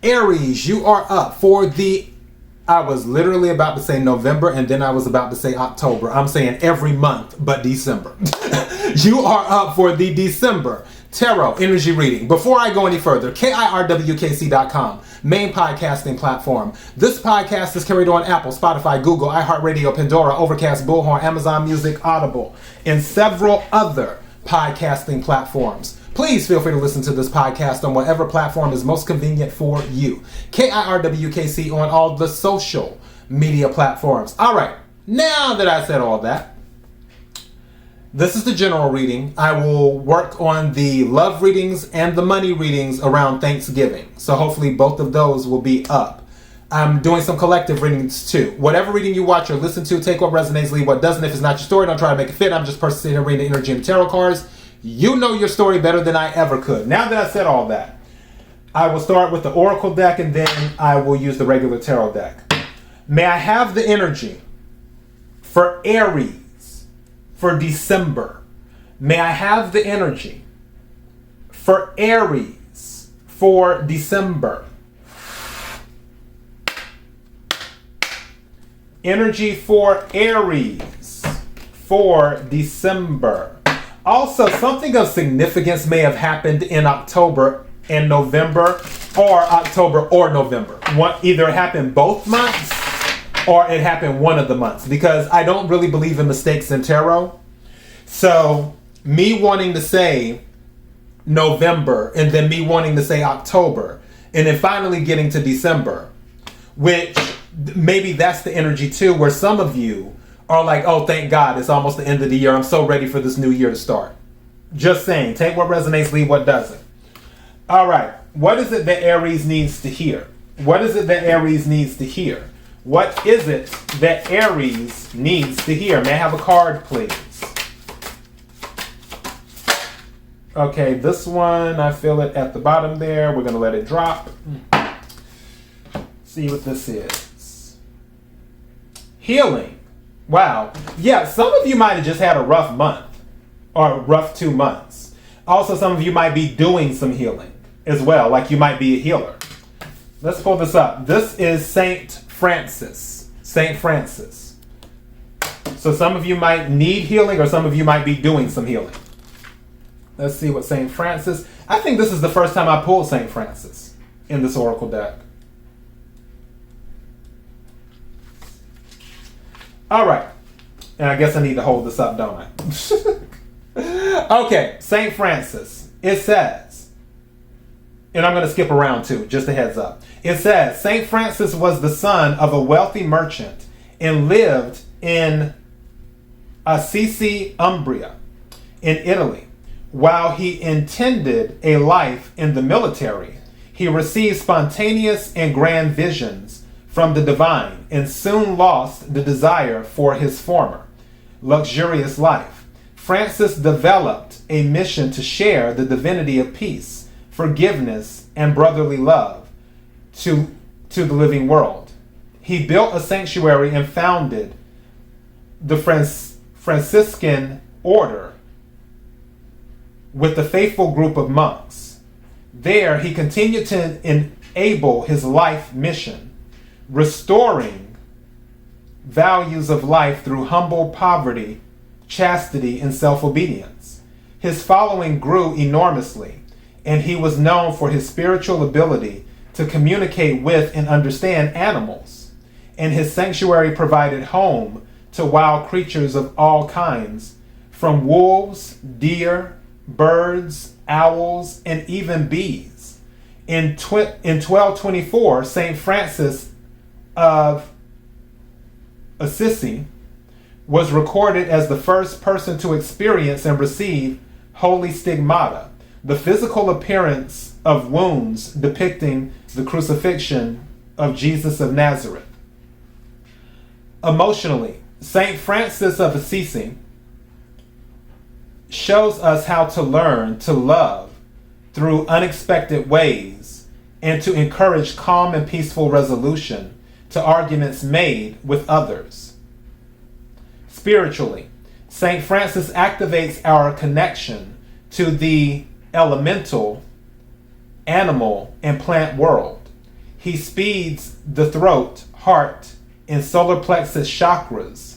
Aries, you are up for the, I was literally about to say November and then I was about to say October. I'm saying every month but December. You are up for the December Tarot Energy Reading. Before I go any further, KIRWKC.com, main podcasting platform. This podcast is carried on Apple, Spotify, Google, iHeartRadio, Pandora, Overcast, Bullhorn, Amazon Music, Audible, and several other podcasting platforms. Please feel free to listen to this podcast on whatever platform is most convenient for you. KIRWKC on all the social media platforms. All right, now that I said all that, this is the general reading. I will work on the love readings and the money readings around Thanksgiving. So hopefully both of those will be up. I'm doing some collective readings too. Whatever reading you watch or listen to, take what resonates, leave what doesn't. If it's not your story, don't try to make it fit. I'm just personally here reading the energy and tarot cards. You know your story better than I ever could. Now that I said all that, I will start with the Oracle deck and then I will use the regular tarot deck. May I have the energy for Aries for December? May I have the energy for Aries for December? Energy for Aries for December. Also, something of significance may have happened in October and November, or October or November. Either it happened both months or it happened one of the months, because I don't really believe in mistakes in tarot. So me wanting to say November and then me wanting to say October and then finally getting to December, which maybe that's the energy too, where some of you are like, oh, thank God, it's almost the end of the year. I'm so ready for this new year to start. Just saying, take what resonates, leave what doesn't. All right, what is it that Aries needs to hear? What is it that Aries needs to hear? What is it that Aries needs to hear? May I have a card, please? Okay, this one, I feel it at the bottom there. We're going to let it drop. See what this is. Healing. Wow. Yeah, some of you might have just had a rough month or rough 2 months. Also, some of you might be doing some healing as well, like you might be a healer. Let's pull this up. This is Saint Francis. Saint Francis. So some of you might need healing or some of you might be doing some healing. Let's see what Saint Francis. I think this is the first time I pulled Saint Francis in this Oracle deck. All right, and I guess I need to hold this up, don't I? Okay, St. Francis. It says, and I'm going to skip around too, just a heads up. It says, St. Francis was the son of a wealthy merchant and lived in Assisi, Umbria, in Italy. While he intended a life in the military, he received spontaneous and grand visions from the divine, and soon lost the desire for his former luxurious life. Francis developed a mission to share the divinity of peace, forgiveness, and brotherly love to the living world. He built a sanctuary and founded the Franciscan order with a faithful group of monks. There, he continued to enable his life mission, restoring values of life through humble poverty, chastity, and self-obedience. His following grew enormously, and he was known for his spiritual ability to communicate with and understand animals. And his sanctuary provided home to wild creatures of all kinds, from wolves, deer, birds, owls, and even bees. In 1224, St. Francis of Assisi was recorded as the first person to experience and receive holy stigmata, the physical appearance of wounds depicting the crucifixion of Jesus of Nazareth. Emotionally, St. Francis of Assisi shows us how to learn to love through unexpected ways and to encourage calm and peaceful resolution to arguments made with others. Spiritually, St. Francis activates our connection to the elemental, animal, and plant world. He speeds the throat, heart, and solar plexus chakras,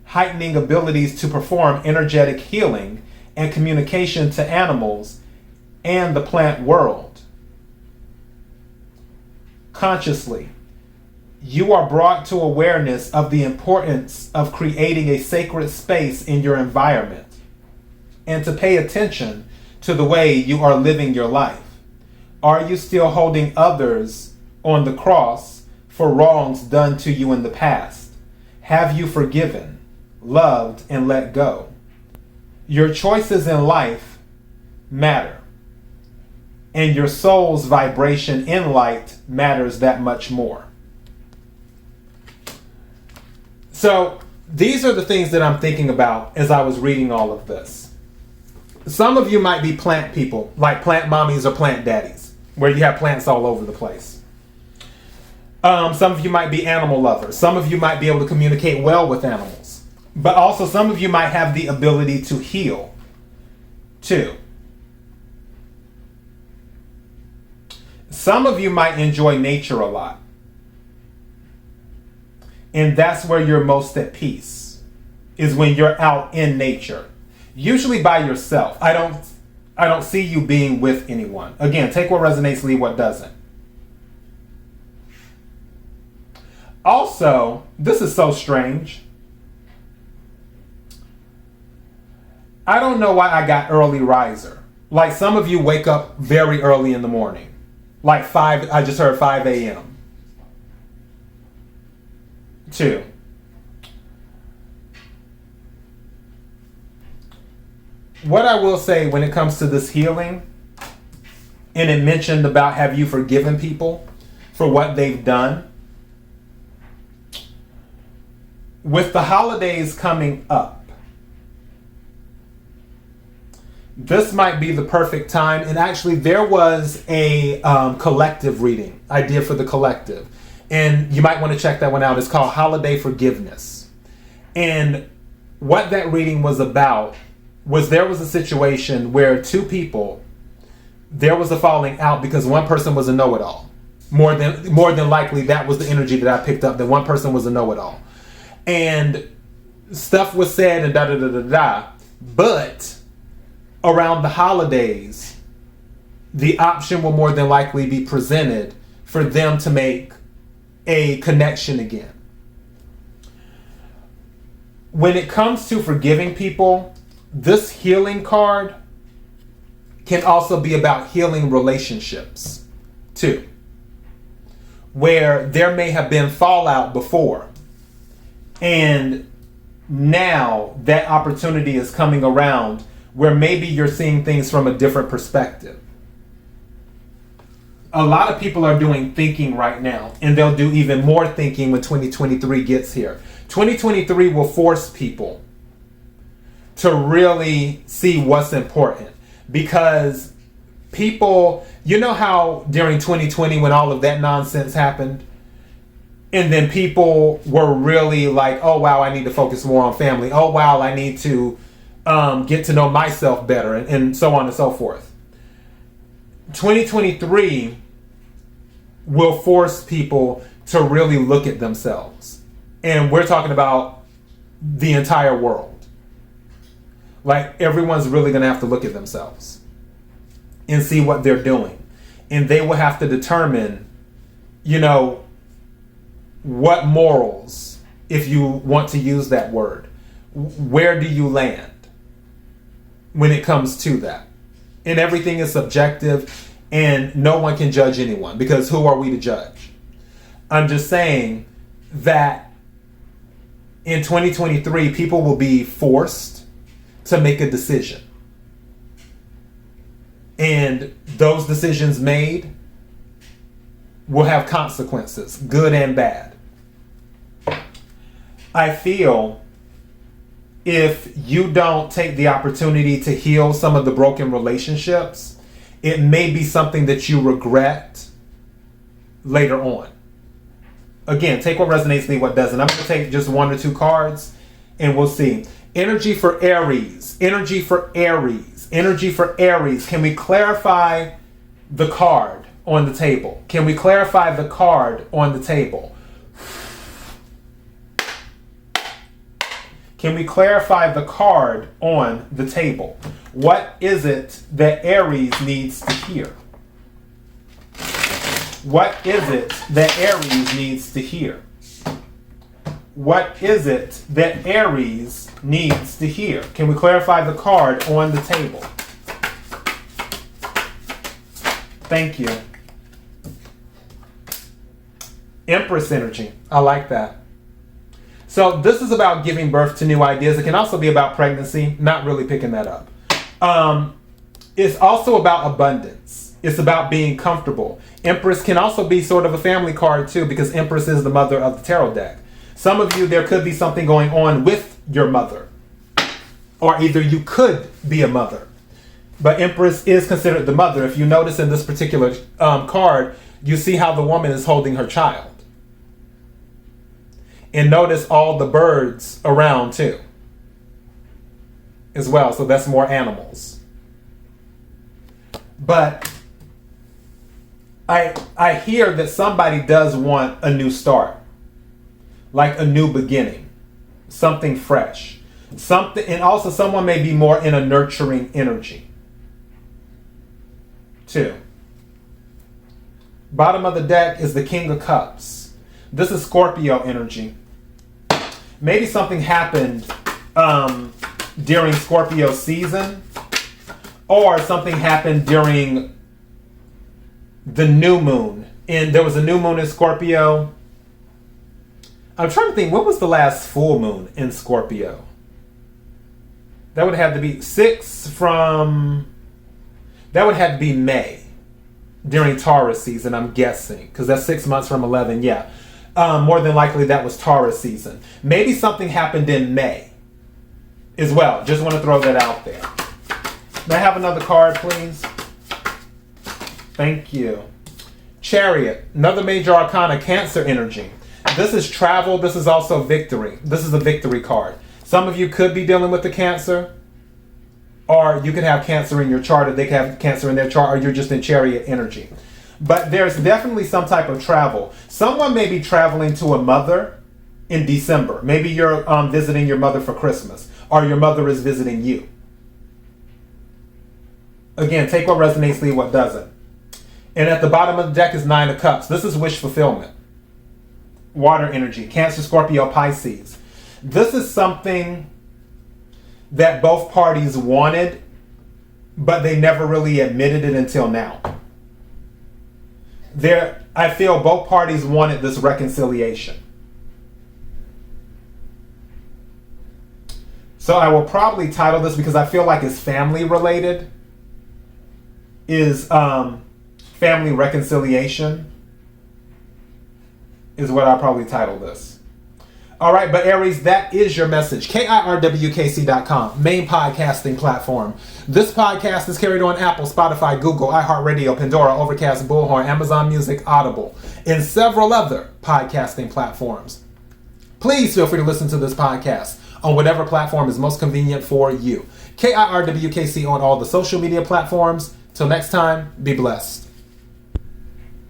heightening abilities to perform energetic healing and communication to animals and the plant world. Consciously, you are brought to awareness of the importance of creating a sacred space in your environment and to pay attention to the way you are living your life. Are you still holding others on the cross for wrongs done to you in the past? Have you forgiven, loved, and let go? Your choices in life matter, and your soul's vibration in light matters that much more. So these are the things that I'm thinking about as I was reading all of this. Some of you might be plant people, like plant mommies or plant daddies, where you have plants all over the place. Some of you might be animal lovers. Some of you might be able to communicate well with animals. But also some of you might have the ability to heal, too. Some of you might enjoy nature a lot. And that's where you're most at peace, is when you're out in nature. Usually by yourself. I don't see you being with anyone. Again, take what resonates, leave what doesn't. Also, this is so strange. I don't know why I got early riser. Like some of you wake up very early in the morning. Like 5, I just heard 5 a.m. 2. What I will say when it comes to this healing, and it mentioned about have you forgiven people for what they've done? With the holidays coming up, this might be the perfect time. And actually there was a collective reading I did for the collective. And you might want to check that one out. It's called Holiday Forgiveness. And what that reading was about was there was a situation where two people, there was a falling out because one person was a know-it-all. More than likely that was the energy that I picked up, that one person was a know-it-all. And stuff was said and da-da-da-da-da. But around the holidays, the option will more than likely be presented for them to make a connection again. When it comes to forgiving people, this healing card can also be about healing relationships too, where there may have been fallout before, and now that opportunity is coming around where maybe you're seeing things from a different perspective. A lot of people are doing thinking right now, and they'll do even more thinking when 2023 gets here. 2023 will force people to really see what's important, because people, you know how during 2020 when all of that nonsense happened, and then people were really like, oh wow, I need to focus more on family. Oh wow, I need to get to know myself better, and so on and so forth. 2023 will force people to really look at themselves. And we're talking about the entire world. Like everyone's really going to have to look at themselves and see what they're doing. And they will have to determine, what morals, if you want to use that word, where do you land when it comes to that? And everything is subjective, and no one can judge anyone, because who are we to judge? I'm just saying that in 2023, people will be forced to make a decision. And those decisions made will have consequences, good and bad. I feel if you don't take the opportunity to heal some of the broken relationships, it may be something that you regret later on. Again, take what resonates, leave what doesn't. I'm going to take just 1 or 2 cards and we'll see. Energy for Aries. Energy for Aries. Energy for Aries. Can we clarify the card on the table? Can we clarify the card on the table? Can we clarify the card on the table? What is it that Aries needs to hear? What is it that Aries needs to hear? What is it that Aries needs to hear? Can we clarify the card on the table? Thank you. Empress energy. I like that. So this is about giving birth to new ideas. It can also be about pregnancy. Not really picking that up. It's also about abundance. It's about being comfortable. Empress can also be sort of a family card too, because Empress is the mother of the tarot deck. Some of you, there could be something going on with your mother. Or either you could be a mother. But Empress is considered the mother. If you notice in this particular card, you see how the woman is holding her child. And notice all the birds around too, as well. So that's more animals. But I hear that somebody does want a new start, like a new beginning, something fresh, something, and also someone may be more in a nurturing energy too. Bottom of the deck is the King of Cups. This is Scorpio energy. Maybe something happened during Scorpio season, or something happened during the new moon. And there was a new moon in Scorpio. I'm trying to think, when was the last full moon in Scorpio? That would have to be that would have to be May during Taurus season, I'm guessing, because that's 6 months from 11, yeah. More than likely that was Taurus season. Maybe something happened in May as well. Just want to throw that out there. May I have another card, please? Thank you. Chariot, another major arcana, Cancer energy. This is travel. This is also victory. This is a victory card. Some of you could be dealing with the Cancer, or you could have Cancer in your chart, or they could have Cancer in their chart, or you're just in Chariot energy. But there's definitely some type of travel. Someone may be traveling to a mother in December. Maybe you're visiting your mother for Christmas, or your mother is visiting you. Again, take what resonates, leave what doesn't. And at the bottom of the deck is Nine of Cups. This is wish fulfillment. Water energy, Cancer, Scorpio, Pisces. This is something that both parties wanted, but they never really admitted it until now. I feel both parties wanted this reconciliation. So I will probably title this, because I feel like it's family related, is family reconciliation is what I'll probably title this. All right, but Aries, that is your message. KIRWKC.com, main podcasting platform. This podcast is carried on Apple, Spotify, Google, iHeartRadio, Pandora, Overcast, Bullhorn, Amazon Music, Audible, and several other podcasting platforms. Please feel free to listen to this podcast on whatever platform is most convenient for you. KIRWKC on all the social media platforms. Till next time, be blessed.